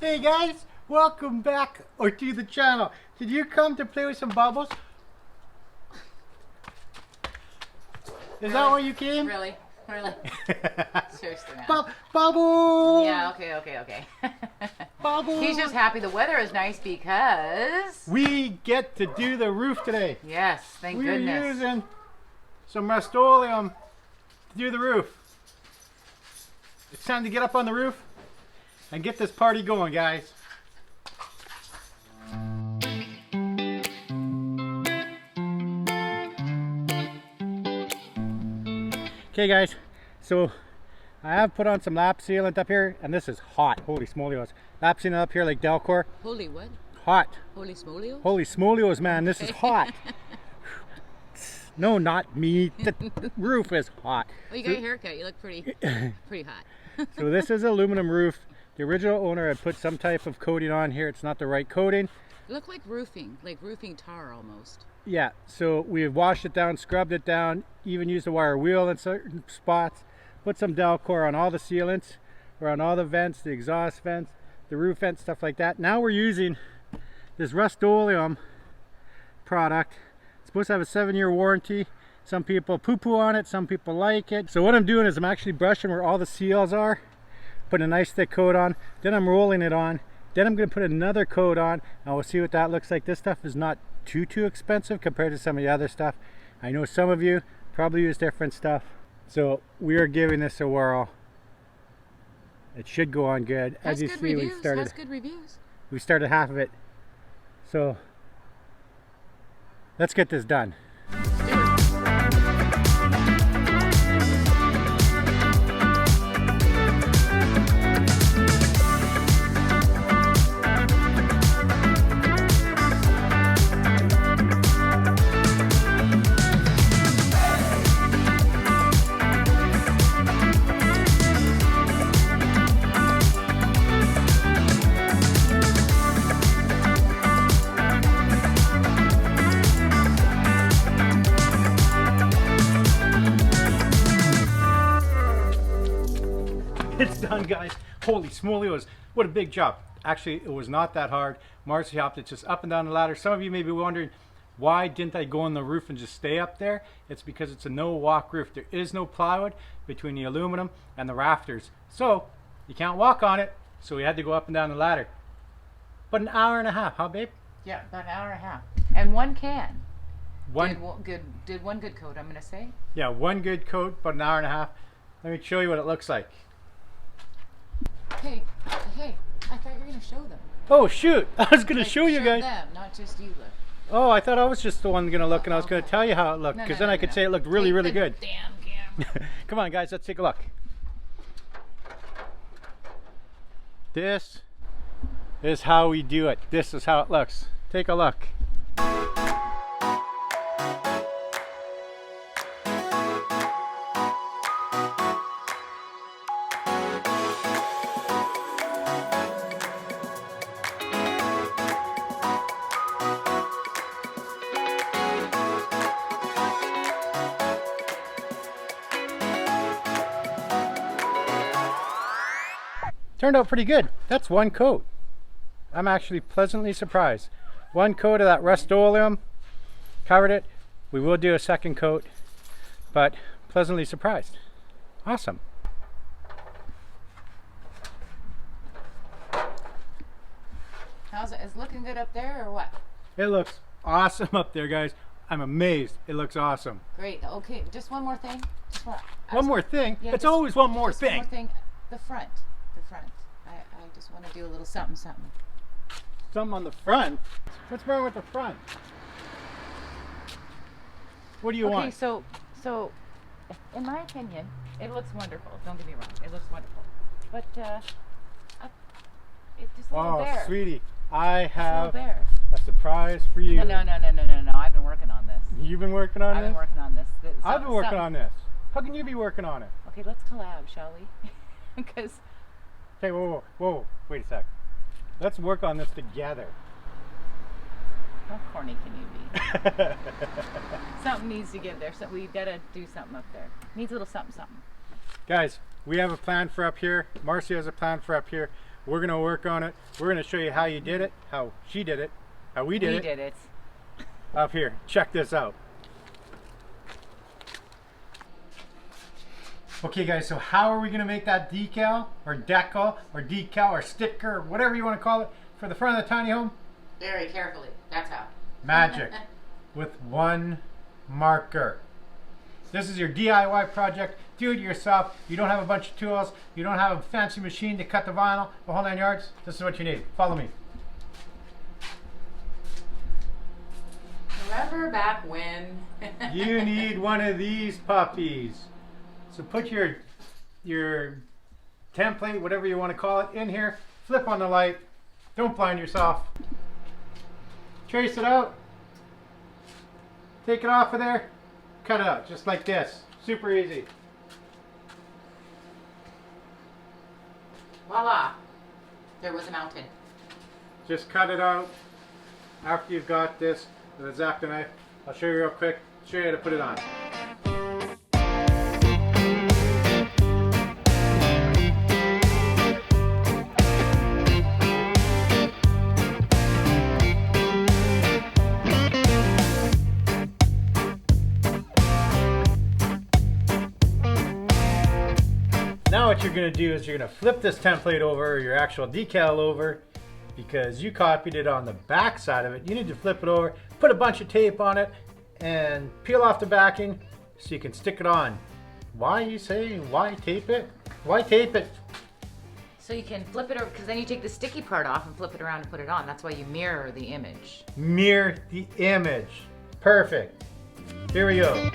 Hey guys, welcome back or to the channel. Did you come to play with some bubbles? Is that why you came? Really? Really? Seriously, man. Bubble! Yeah, okay. Bubble! He's just happy the weather is nice because... We get to do the roof today. Yes, thank We're goodness. using some Rust-Oleum to do the roof. It's time to get up on the roof and get this party going, guys. Okay guys, so I have put on some lap sealant up here, and this is hot. Holy smolios. Lap sealant up here like Delcor. Holy what? Hot. Holy smolios? Holy smolios, man, this is hot. No, not me. The roof is hot. Oh, you got your haircut. You look pretty hot. So this is aluminum roof. The original owner had put some type of coating on here. It's not the right coating. You look like roofing tar almost. Yeah, so we've washed it down, scrubbed it down, even used a wire wheel in certain spots, put some Delcor on all the sealants, or on all the vents, the exhaust vents, the roof vents, stuff like that. Now we're using this Rust-Oleum product. It's supposed to have a 7-year warranty. Some people poo-poo on it, some people like it. So what I'm doing is I'm actually brushing where all the seals are, putting a nice thick coat on, then I'm rolling it on, then I'm going to put another coat on, and we'll see what that looks like. This stuff is not too expensive compared to some of the other stuff. I know some of you probably use different stuff, so we are giving this a whirl. It should go on good. As you see, we started good reviews. We started half of it, so let's get this done. It's done, guys. Holy smolios, what a big job. Actually, it was not that hard. Marcy helped it just up and down the ladder. Some of you may be wondering, why didn't I go on the roof and just stay up there? It's because it's a no-walk roof. There is no plywood between the aluminum and the rafters, so you can't walk on it. So we had to go up and down the ladder. But an hour and a half, huh, babe? Yeah, about an hour and a half. And one can. One Did one good coat, I'm going to say. Yeah, one good coat, but an hour and a half. Let me show you what it looks like. Hey, I thought you were going to show them. Oh shoot, I was going to Like, show you guys. them, not just you look. Oh, I thought I was just the one going to look, and I was going to tell you how it looked, because then I could say it looked really good. Damn camera. Come on guys, let's take a look. This is how we do it. This is how it looks. Take a look. Turned out pretty good. That's one coat. I'm actually pleasantly surprised. One coat of that Rust-Oleum covered it. We will do a second coat, but pleasantly surprised. Awesome. How's it? Is it looking good up there or what? It looks awesome up there, guys. I'm amazed. It looks awesome. Great. Okay, just one more thing. Just One more thing? Yeah, it's just- always one more just thing. One more thing. The front. I just want to do a little something. Something on the front? What's wrong with the front? What do you want? Okay, so in my opinion, it looks wonderful. Don't get me wrong, it looks wonderful. But it's just a little Oh, bare. sweetie, I Just a have little bare. a surprise for you. No. I've been working on this. You've been working on I've this? been working on this. I've been working on this. How can you be working on it? Okay, let's collab, shall we? Because Okay, whoa, wait a sec. Let's work on this together. how corny can you be? Something needs to give there. So we gotta do something up there. Needs a little something. Guys, We have a plan for up here. Marcy has a plan for up here. We're gonna work on it. We're gonna show you how you did it, how she did it, how we did it up here. Check this out. Okay guys, so how are we gonna make that decal or decal or sticker or whatever you want to call it for the front of the tiny home? Very carefully. That's how. Magic. With one marker. This is your DIY project. Do it yourself. You don't have a bunch of tools. You don't have a fancy machine to cut the vinyl, the whole 9 yards. This is what you need. Follow me. Remember back when? You need one of these puppies. So put your template, whatever you want to call it, in here. Flip on the light. Don't blind yourself. Trace it out. Take it off of there. Cut it out just like this. Super easy. Voila. There was a mountain. Just cut it out. After you've got this with a X-Acto knife, I'll show you real quick. Show you how to put it on. Now what you're going to do is you're going to flip this template over, or your actual decal over, because you copied it on the back side of it. You need to flip it over, put a bunch of tape on it, and peel off the backing so you can stick it on. Why, you say? Why tape it? Why tape it? So you can flip it over, because then you take the sticky part off and flip it around and put it on. That's why you mirror the image. Mirror the image. Perfect. Here we go.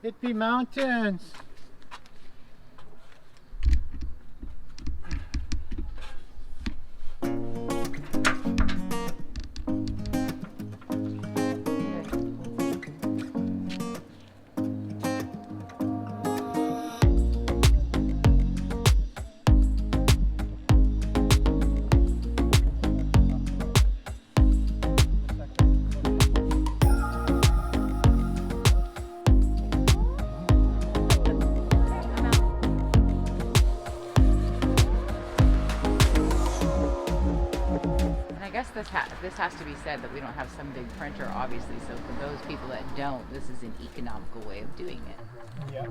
It be mountains. This has to be said that we don't have some big printer, obviously. So for those people that don't, this is an economical way of doing it. Yeah.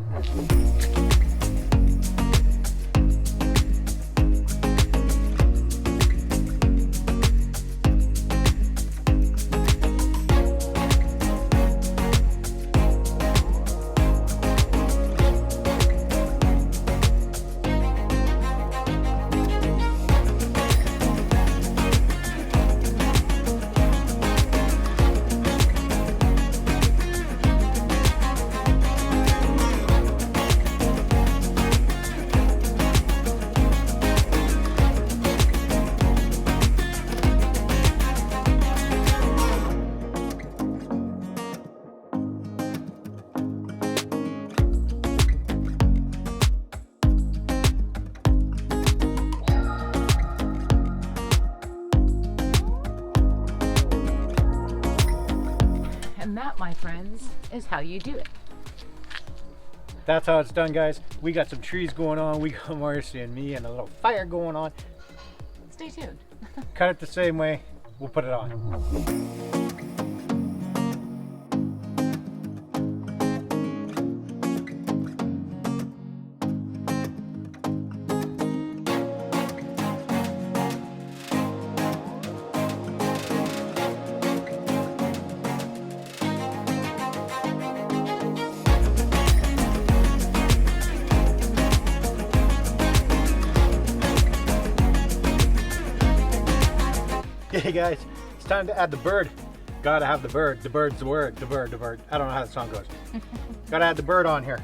And that, my friends, is how you do it. That's how it's done, guys. We got some trees going on. We got Marcy and me and a little fire going on. Stay tuned. Cut it the same way. We'll put it on. Hey guys, it's time to add the bird. Gotta have the bird. The bird's the word. The bird, the bird. I don't know how the song goes. Gotta add the bird on here.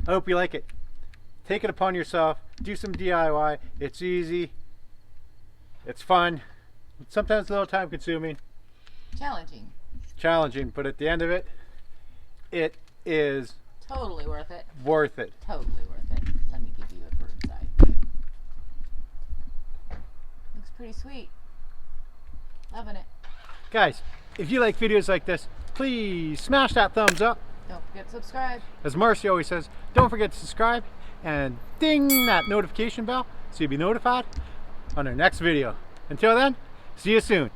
I hope you like it. Take it upon yourself. Do some DIY. It's easy. It's fun. Sometimes a little time consuming. Challenging. Challenging, but at the end of it, it is Totally worth it. worth it. Totally worth it. Let me give you a bird's eye view. Looks pretty sweet. Loving it. Guys, if you like videos like this, please smash that thumbs up. Don't forget to subscribe. As Marcy always says, don't forget to subscribe and ding that notification bell so you'll be notified on our next video. Until then, see you soon.